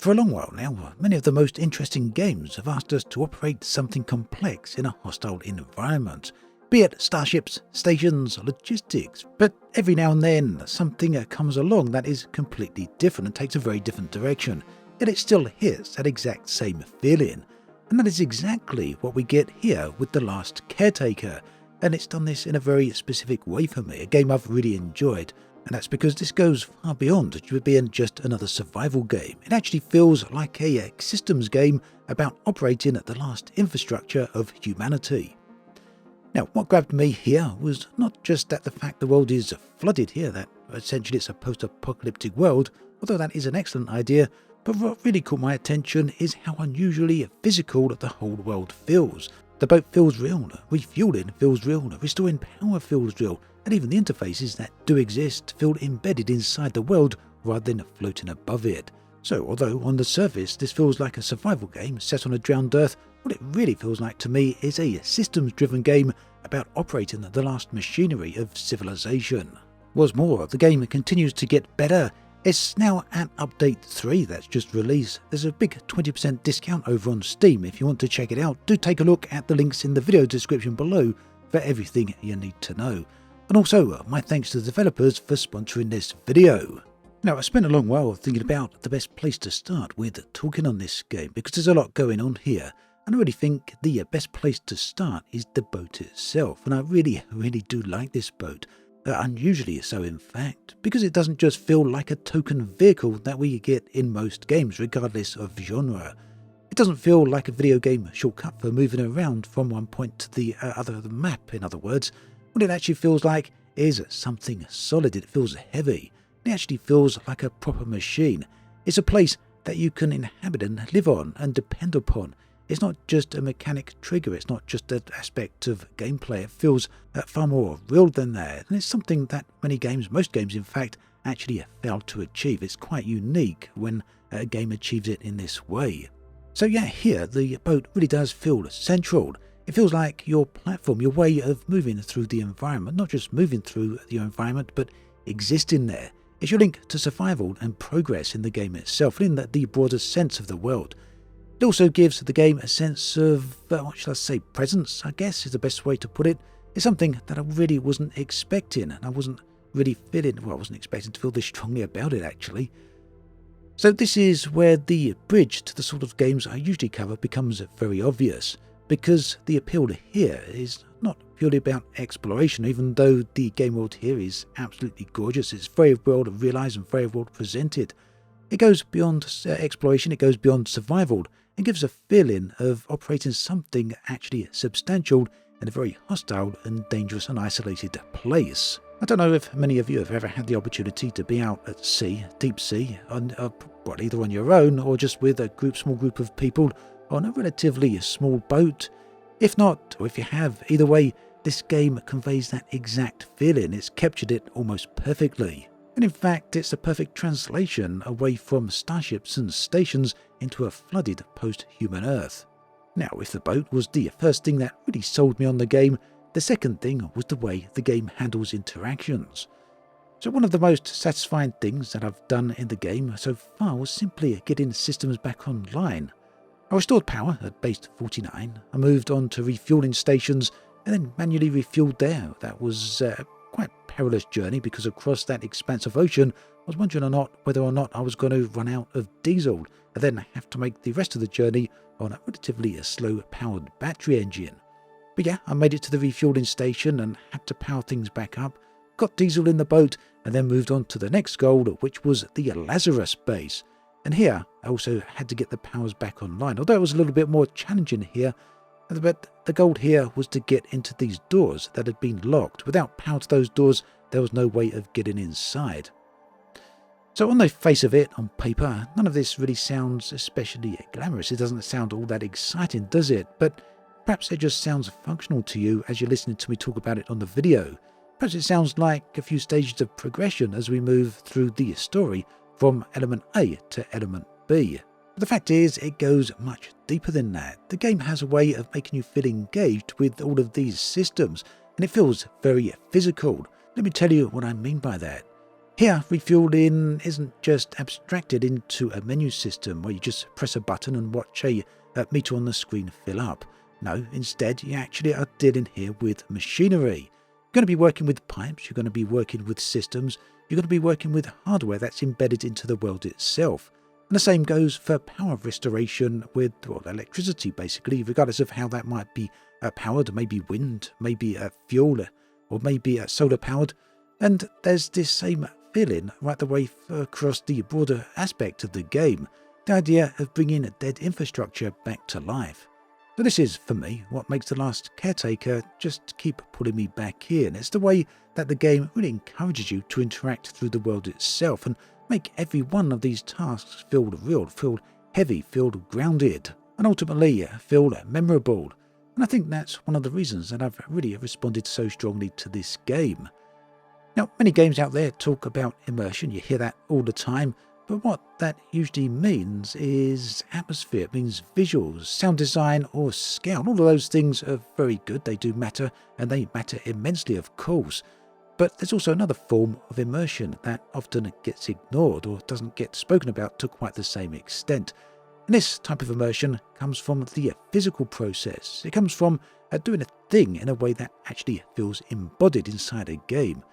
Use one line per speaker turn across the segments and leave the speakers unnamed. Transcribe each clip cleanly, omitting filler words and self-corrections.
For a long while now, many of the most interesting games have asked us to operate something complex in a hostile environment, be it starships, stations, logistics, but every now and then something comes along that is completely different and takes a very different direction, yet it still hits that exact same feeling. And that is exactly what we get here with The Last Caretaker, and it's done this in a very specific way for me, a game I've really enjoyed. And that's because this goes far beyond being just another survival game. It actually feels like a systems game about operating at the last infrastructure of humanity. Now, what grabbed me here was not just that the fact the world is flooded here, that essentially it's a post-apocalyptic world, although that is an excellent idea, but what really caught my attention is how unusually physical the whole world feels. The boat feels real, refueling feels real, restoring power feels real, and even the interfaces that do exist feel embedded inside the world rather than floating above it. So although on the surface this feels like a survival game set on a drowned Earth, what it really feels like to me is a systems-driven game about operating the last machinery of civilization. What's more, the game continues to get better. It's now at update 3 that's just released. There's a big 20% discount over on Steam. If you want to check it out, do take a look at the links in the video description below for everything you need to know. And also, my thanks to the developers for sponsoring this video. Now, I spent a long while thinking about the best place to start with talking on this game, because there's a lot going on here, and I really think the best place to start is the boat itself, and I really do like this boat. Unusually so, in fact, because it doesn't just feel like a token vehicle that we get in most games, regardless of genre. It doesn't feel like a video game shortcut for moving around from one point to the other of the map, in other words. What it actually feels like is something solid. It feels heavy. It actually feels like a proper machine. It's a place that you can inhabit and live on and depend upon. It's not just a mechanic trigger. It's not just an aspect of gameplay. It feels far more real than that. And it's something that most games in fact, actually fail to achieve. It's quite unique when a game achieves it in this way. So yeah, here the boat really does feel central. It feels like your platform, your way of moving through the environment, not just moving through the environment, but existing there. It's your link to survival and progress in the game itself, and in the broader sense of the world. It also gives the game a sense of, what shall I say, presence, I guess is the best way to put it. It's something that I really wasn't expecting, and I wasn't really feeling, well, I wasn't expecting to feel this strongly about it, actually. So this is where the bridge to the sort of games I usually cover becomes very obvious. Because the appeal here is not purely about exploration, even though the game world here is absolutely gorgeous. It's very well realised and very well presented. It goes beyond exploration, it goes beyond survival, and gives a feeling of operating something actually substantial in a very hostile and dangerous and isolated place. I don't know if many of you have ever had the opportunity to be out at sea, deep sea, either on your own or just with a small group of people, on a relatively small boat. If not, or if you have, either way, this game conveys that exact feeling. It's captured it almost perfectly. And in fact, it's a perfect translation away from starships and stations into a flooded post-human Earth. Now, if the boat was the first thing that really sold me on the game, the second thing was the way the game handles interactions. So one of the most satisfying things that I've done in the game so far was simply getting systems back online. I restored power at base 49, I moved on to refueling stations and then manually refueled there. That was a quite perilous journey because across that expanse of ocean I was wondering whether or not I was going to run out of diesel and then have to make the rest of the journey on a relatively slow powered battery engine. But yeah, I made it to the refueling station and had to power things back up, got diesel in the boat and then moved on to the next goal, which was the Lazarus base. And here, I also had to get the powers back online, although it was a little bit more challenging here. But the goal here was to get into these doors that had been locked. Without power to those doors, there was no way of getting inside. So on the face of it, on paper, none of this really sounds especially glamorous. It doesn't sound all that exciting, does it? But perhaps it just sounds functional to you as you're listening to me talk about it on the video. Perhaps it sounds like a few stages of progression as we move through the story from element A to element B. But the fact is, it goes much deeper than that. The game has a way of making you feel engaged with all of these systems, and it feels very physical. Let me tell you what I mean by that. Here, refueling isn't just abstracted into a menu system where you just press a button and watch a meter on the screen fill up. No, instead you actually are dealing here with machinery. You're going to be working with pipes, you're going to be working with systems, you're going to be working with hardware that's embedded into the world itself. And the same goes for power restoration with electricity, basically, regardless of how that might be powered, maybe wind, maybe fuel, or maybe solar powered. And there's this same feeling right the way across the broader aspect of the game, the idea of bringing dead infrastructure back to life. So this is, for me, what makes The Last Caretaker just keep pulling me back in. It's the way that the game really encourages you to interact through the world itself and make every one of these tasks feel real, feel heavy, feel grounded, and ultimately feel memorable. And I think that's one of the reasons that I've really responded so strongly to this game. Now, many games out there talk about immersion, you hear that all the time, but what that usually means is atmosphere, it means visuals, sound design or scale. All of those things are very good, they do matter, and they matter immensely, of course. But there's also another form of immersion that often gets ignored or doesn't get spoken about to quite the same extent. And this type of immersion comes from the physical process. It comes from doing a thing in a way that actually feels embodied inside a game.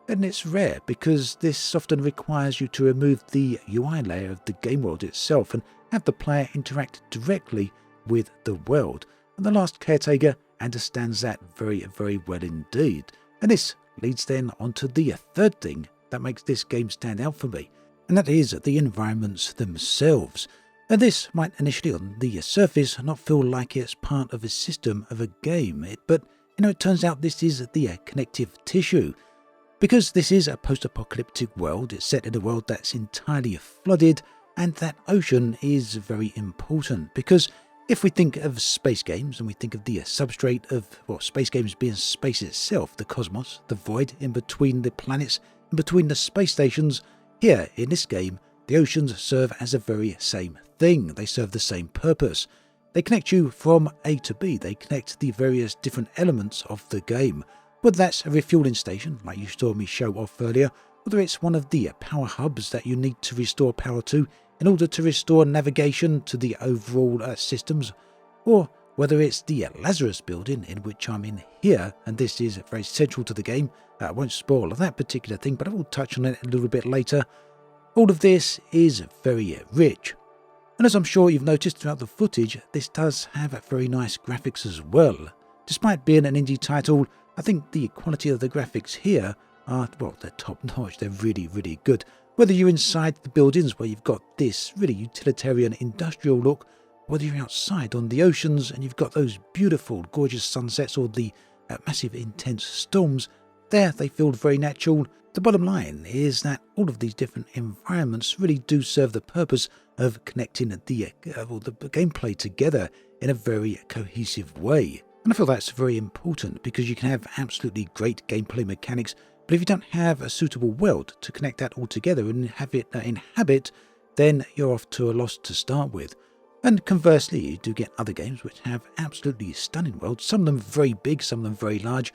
And it's rare because this often requires you to remove the UI layer of the game world itself and have the player interact directly with the world. And The Last Caretaker understands that very, very well indeed. And this leads then onto the third thing that makes this game stand out for me, and that is the environments themselves. And this might initially on the surface not feel like it's part of a system of a game, but it turns out this is the connective tissue. Because this is a post-apocalyptic world, it's set in a world that's entirely flooded, and that ocean is very important. Because if we think of space games and we think of the substrate of space games being space itself, the cosmos, the void in between the planets, in between the space stations, here in this game, the oceans serve as a very same thing. They serve the same purpose. They connect you from A to B. They connect the various different elements of the game. Whether that's a refueling station, like you saw me show off earlier, whether it's one of the power hubs that you need to restore power to in order to restore navigation to the overall systems, or whether it's the Lazarus building in which I'm in here, and this is very central to the game. I won't spoil that particular thing, but I will touch on it a little bit later. All of this is very rich. And as I'm sure you've noticed throughout the footage, this does have very nice graphics as well. Despite being an indie title, I think the quality of the graphics here are, they're top notch, they're really, really good. Whether you're inside the buildings where you've got this really utilitarian industrial look, whether you're outside on the oceans and you've got those beautiful, gorgeous sunsets or the massive, intense storms, there they feel very natural. The bottom line is that all of these different environments really do serve the purpose of connecting the gameplay together in a very cohesive way. And I feel that's very important because you can have absolutely great gameplay mechanics, but if you don't have a suitable world to connect that all together and have it inhabit, then you're off to a loss to start with. And conversely, you do get other games which have absolutely stunning worlds, some of them very big, some of them very large,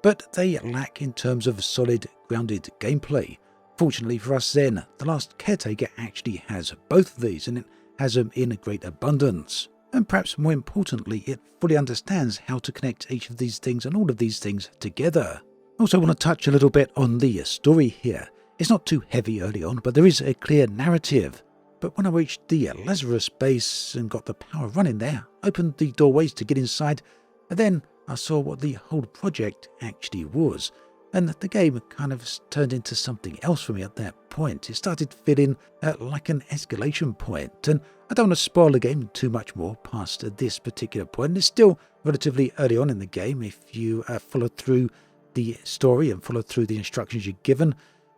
but they lack in terms of solid, grounded gameplay. Fortunately for us then, The Last Caretaker actually has both of these, and it has them in great abundance. And perhaps more importantly, it fully understands how to connect each of these things and all of these things together. I also want to touch a little bit on the story here. It's not too heavy early on, but there is a clear narrative. But when I reached the Lazarus base and got the power running there, opened the doorways to get inside, and then I saw what the whole project actually was. And the game kind of turned into something else for me at that point. It started feeling like an escalation point, and I don't want to spoil the game too much more past this particular point. It's still relatively early on in the game if you follow through the story and follow through the instructions you're given.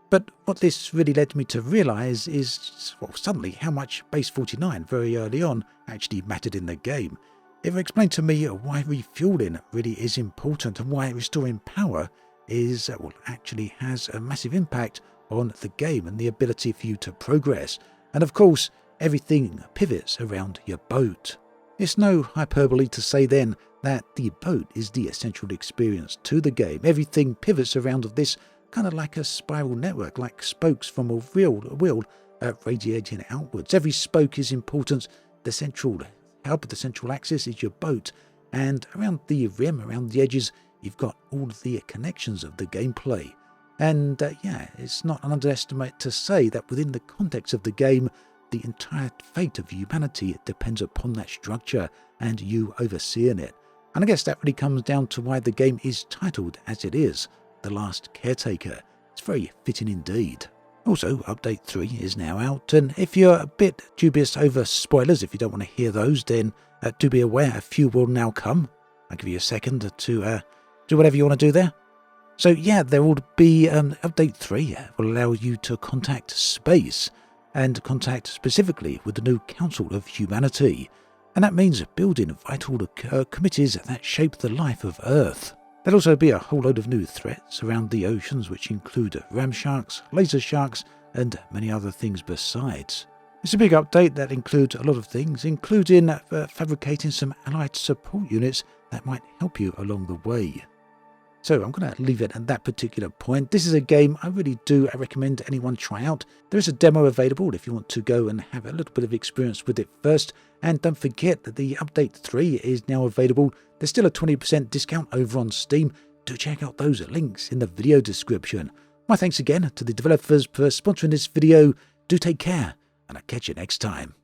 But what this really led me to realise is, suddenly how much Base 49 very early on actually mattered in the game. It explained to me why refueling really is important and why restoring power is, actually has a massive impact on the game and the ability for you to progress. And of course, everything pivots around your boat. It's no hyperbole to say then that the boat is the essential experience to the game. Everything pivots around this kind of like a spiral network, like spokes from a wheel radiating outwards. Every spoke is important. The central hub, the central axis is your boat, and around the rim, around the edges, you've got all the connections of the gameplay. And yeah, it's not an underestimate to say that within the context of the game, the entire fate of humanity depends upon that structure and you overseeing it. And I guess that really comes down to why the game is titled as it is, The Last Caretaker. It's very fitting indeed. Also, Update 3 is now out, and if you're a bit dubious over spoilers, if you don't want to hear those, then do be aware a few will now come. I'll give you a second to do whatever you want to do there. So yeah, there will be Update 3 will allow you to contact space, and contact specifically with the new Council of Humanity. And that means building vital committees that shape the life of Earth. There'll also be a whole load of new threats around the oceans, which include ram sharks, laser sharks, and many other things besides. It's a big update that includes a lot of things, including fabricating some allied support units that might help you along the way. So I'm going to leave it at that particular point. This is a game I really do recommend anyone try out. There is a demo available if you want to go and have a little bit of experience with it first. And don't forget that the Update 3 is now available. There's still a 20% discount over on Steam. Do check out those links in the video description. My thanks again to the developers for sponsoring this video. Do take care, and I'll catch you next time.